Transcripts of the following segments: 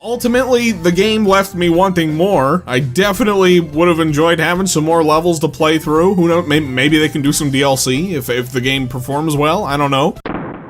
Ultimately, the game left me wanting more. I definitely would have enjoyed having some more levels to play through. Who knows, maybe they can do some DLC if the game performs well, I don't know.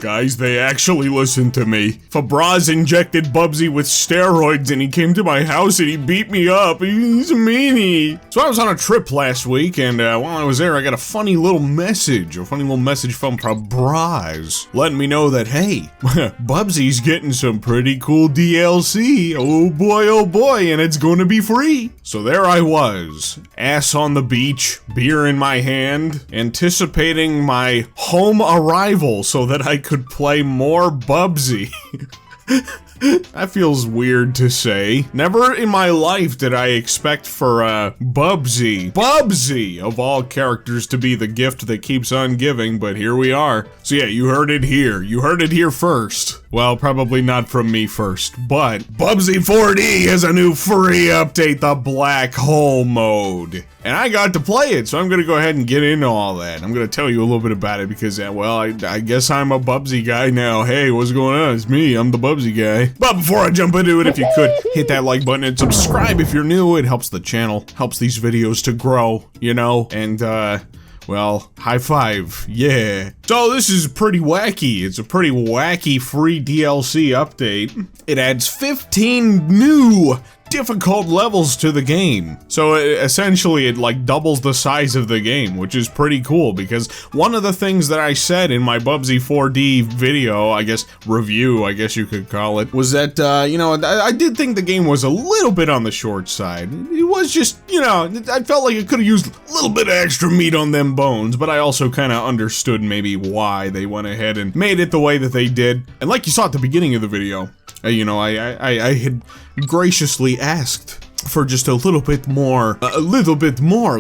Guys, they actually listened to me. Fabraz injected Bubsy with steroids and he came to my house and he beat me up. He's a meanie. So I was on a trip last week and while I was there, I got a funny little message from Fabraz letting me know that, hey, Bubsy's getting some pretty cool DLC. Oh boy, and it's gonna be free. So there I was, ass on the beach, beer in my hand, anticipating my home arrival so that I could play more Bubsy. That feels weird to say. Never in my life did I expect for Bubsy of all characters to be the gift that keeps on giving, but here we are. So yeah, you heard it here. You heard it here first. Well, probably not from me first, but Bubsy 4D has a new free update, the Black Hole mode. And I got to play it, so I'm gonna go ahead and get into all that. I'm gonna tell you a little bit about it because, well, I guess I'm a Bubsy guy now. Hey, what's going on? It's me, I'm the Bubsy guy. But before I jump into it, if you could, hit that like button and subscribe if you're new. It helps the channel, helps these videos to grow, you know, and, well, high five, yeah. So this is pretty wacky. It's a pretty wacky free DLC update. It adds 15 new difficult levels to the game. So essentially it like doubles the size of the game, which is pretty cool because one of the things that I said in my Bubsy 4D video, I guess review, I guess you could call it, was that, you know, I did think the game was a little bit on the short side. It was just, you know, I felt like it could have used a little bit of extra meat on them bones, but I also kind of understood maybe why they went ahead and made it the way that they did. And like you saw at the beginning of the video, you know, I had graciously asked for just a little bit more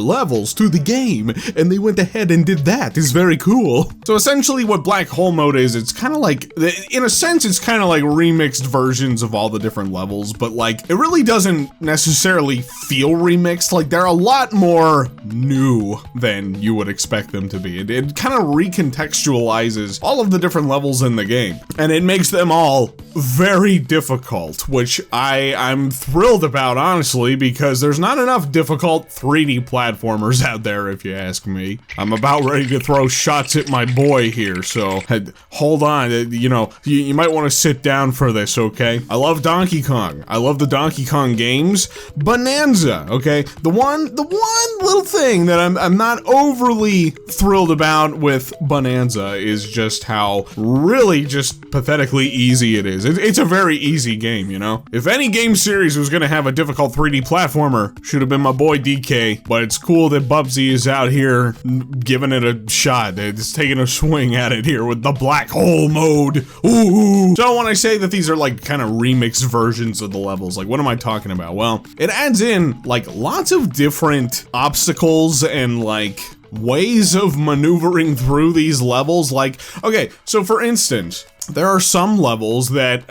levels to the game, and they went ahead and did that. It's very cool. So essentially what Black Hole mode is, it's kind of like, in a sense, it's kind of like remixed versions of all the different levels, but like, it really doesn't necessarily feel remixed. Like, they're a lot more new than you would expect them to be. It kind of recontextualizes all of the different levels in the game, and it makes them all very difficult, which I'm thrilled about, honestly, because there's not enough difficult 3D platformers out there, if you ask me. I'm about ready to throw shots at my boy here, so hold on, you know, you might want to sit down for this, okay? I love Donkey Kong. I love the Donkey Kong games. Bonanza, okay? The one little thing that I'm not overly thrilled about with Bonanza is just how really just pathetically easy it is. It's a very easy game, you know? If any game series was gonna have a difficult 3D platformer, should have been my boy DK, but it's cool that Bubsy is out here giving it a shot. It's taking a swing at it here with the Black Hole mode. Ooh. So when I say that these are like kind of remixed versions of the levels, like what am I talking about? Well, it adds in like lots of different obstacles and like ways of maneuvering through these levels. Like, okay, so for instance, there are some levels that,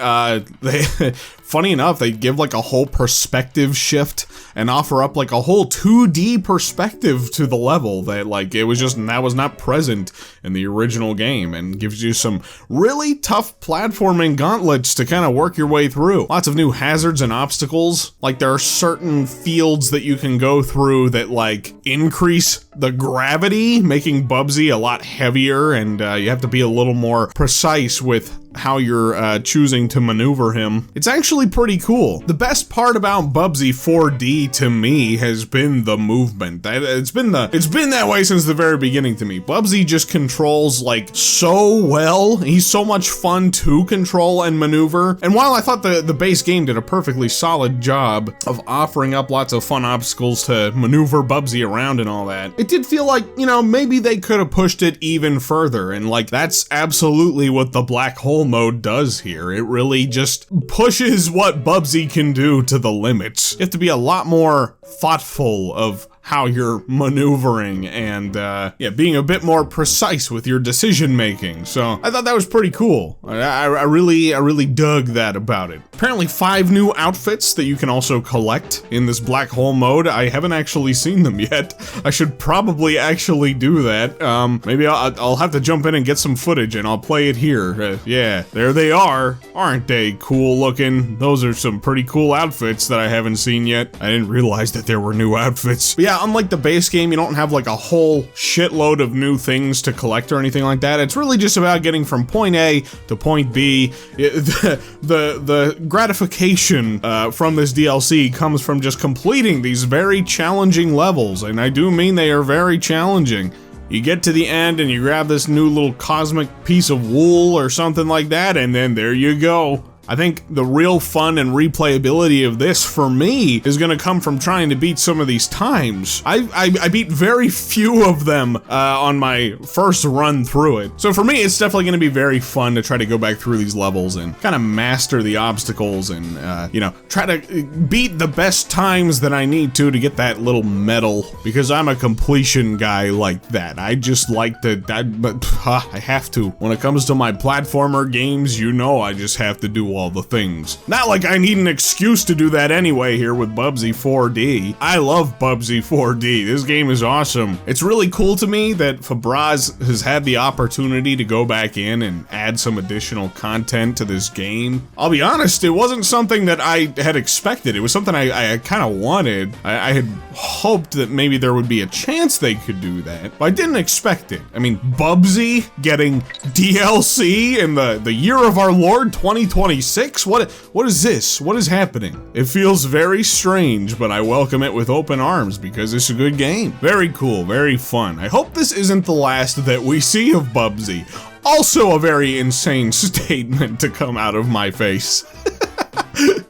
funny enough, they give like a whole perspective shift and offer up like a whole 2D perspective to the level that like, that was not present in the original game, and gives you some really tough platforming gauntlets to kind of work your way through. Lots of new hazards and obstacles. Like, there are certain fields that you can go through that like increase the gravity, making Bubsy a lot heavier, and you have to be a little more precise with how you're choosing to maneuver him. It's actually pretty cool. The best part about Bubsy 4D to me has been the movement. It's been that way since the very beginning to me. Bubsy just controls like so well. He's so much fun to control and maneuver. And while I thought the base game did a perfectly solid job of offering up lots of fun obstacles to maneuver Bubsy around and all that, it did feel like, you know, maybe they could have pushed it even further. And like, that's absolutely what the Black Hole mode does here. It really just pushes what Bubsy can do to the limits. You have to be a lot more thoughtful of how you're maneuvering and, yeah, being a bit more precise with your decision making. So I thought that was pretty cool. I really dug that about it. Apparently 5 new outfits that you can also collect in this black hole mode. I haven't actually seen them yet. I should probably actually do that. Maybe I'll have to jump in and get some footage and I'll play it here. Yeah, there they are. Aren't they cool looking? Those are some pretty cool outfits that I haven't seen yet. I didn't realize that there were new outfits. But yeah, unlike the base game, you don't have like a whole shitload of new things to collect or anything like that. It's really just about getting from point A to point B. The gratification from this DLC comes from just completing these very challenging levels, and I do mean they are very challenging. You get to the end and you grab this new little cosmic piece of wool or something like that, and then there you go. I think the real fun and replayability of this, for me, is gonna come from trying to beat some of these times. I beat very few of them on my first run through it. So for me, it's definitely gonna be very fun to try to go back through these levels and kind of master the obstacles and, you know, try to beat the best times that I need to get that little medal, because I'm a completion guy like that. I just like to, I have to. When it comes to my platformer games, you know I just have to do all the things. Not like I need an excuse to do that anyway here with Bubsy 4D. I love Bubsy 4D. This game is awesome. It's really cool to me that Fabraz has had the opportunity to go back in and add some additional content to this game. I'll be honest, it wasn't something that I had expected. It was something I kind of wanted. I had hoped that maybe there would be a chance they could do that, but I didn't expect it. I mean, Bubsy getting DLC in the year of our Lord 2026? What is this? What is happening? It feels very strange, but I welcome it with open arms because it's a good game. Very cool, very fun. I hope this isn't the last that we see of Bubsy. Also a very insane statement to come out of my face.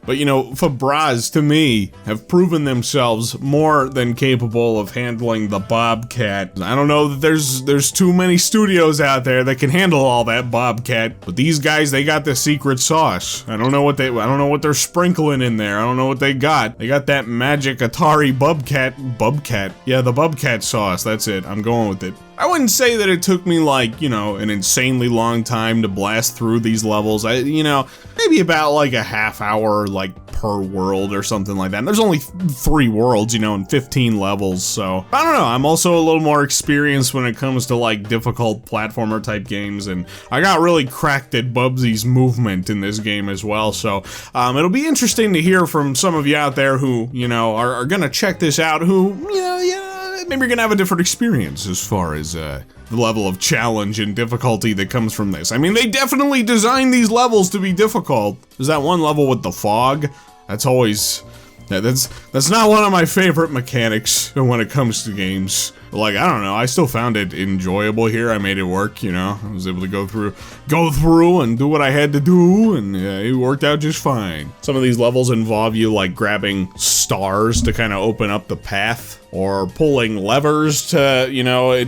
But you know, Fabraz, to me, have proven themselves more than capable of handling the Bobcat. I don't know that there's too many studios out there that can handle all that Bobcat, but these guys, they got the secret sauce. I don't know what they're sprinkling in there. I don't know what they got. They got that magic Atari Bubcat. Yeah, the Bubcat sauce, that's it. I'm going with it. I wouldn't say that it took me like, you know, an insanely long time to blast through these levels. You know, maybe about like a half hour, like per world or something like that. And there's only 3 worlds, you know, and 15 levels. So I don't know. I'm also a little more experienced when it comes to like difficult platformer type games. And I got really cracked at Bubsy's movement in this game as well. So it'll be interesting to hear from some of you out there who, you know, are gonna check this out, who, you know, maybe you're gonna have a different experience as far as the level of challenge and difficulty that comes from this. I mean, they definitely designed these levels to be difficult. There's that one level with the fog. That's always, that's not one of my favorite mechanics when it comes to games. Like, I don't know, I still found it enjoyable here. I made it work, you know. I was able to go through and do what I had to do, and it worked out just fine. Some of these levels involve you like grabbing stars to kind of open up the path, or pulling levers to, you know,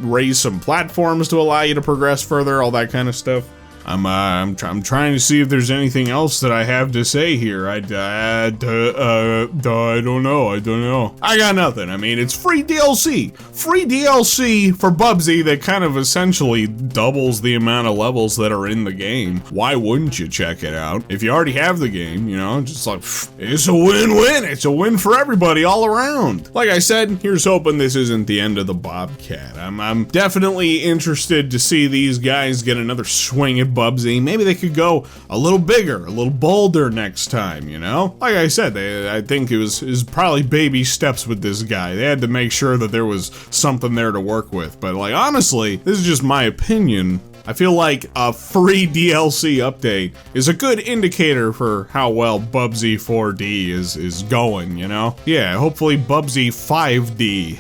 raise some platforms to allow you to progress further, all that kind of stuff. I'm trying to see if there's anything else that I have to say here. I don't know. I got nothing. I mean, it's free DLC. Free DLC for Bubsy that kind of essentially doubles the amount of levels that are in the game. Why wouldn't you check it out? If you already have the game, you know, just like, it's a win-win. It's a win for everybody all around. Like I said, here's hoping this isn't the end of the Bobcat. I'm definitely interested to see these guys get another swing at Bubsy. Maybe they could go a little bigger, a little bolder next time, you know? Like I said, I think it was probably baby steps with this guy. They had to make sure that there was something there to work with. But like, honestly, this is just my opinion. I feel like a free DLC update is a good indicator for how well Bubsy 4D is going, you know? Yeah, hopefully Bubsy 5D.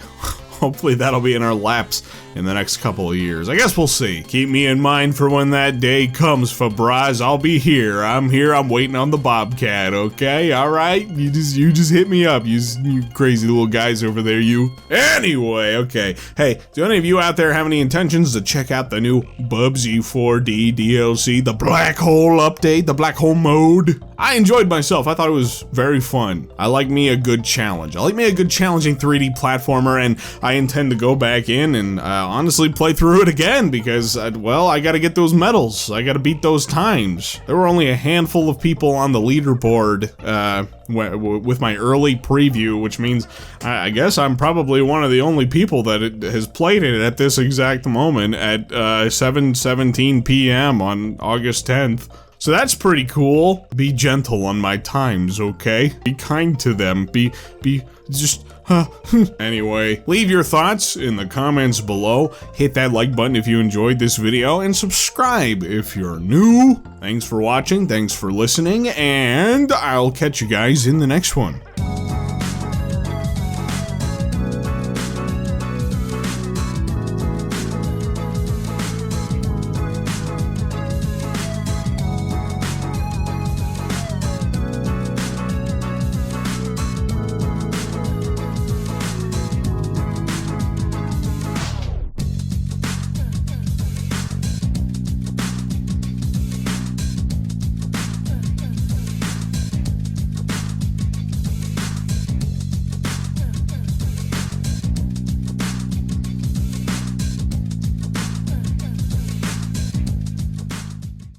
Hopefully that'll be in our laps in the next couple of years. I guess we'll see. Keep me in mind for when that day comes, Fabraz. I'll be here. I'm here. I'm waiting on the Bobcat, okay? All right? You just hit me up, you crazy little guys over there, you. Anyway, okay. Hey, do any of you out there have any intentions to check out the new Bubsy 4D DLC, the Black Hole update, the Black Hole mode? I enjoyed myself. I thought it was very fun. I like me a good challenge. I like me a good challenging 3D platformer, and I intend to go back in and honestly play through it again because, well, I gotta get those medals. I gotta beat those times. There were only a handful of people on the leaderboard with my early preview, which means I guess I'm probably one of the only people that has played it at this exact moment at 7:17 p.m. on August 10th. So that's pretty cool. Be gentle on my times, okay? Be kind to them. Anyway, leave your thoughts in the comments below. Hit that like button if you enjoyed this video, and subscribe if you're new. Thanks for watching, thanks for listening, and I'll catch you guys in the next one.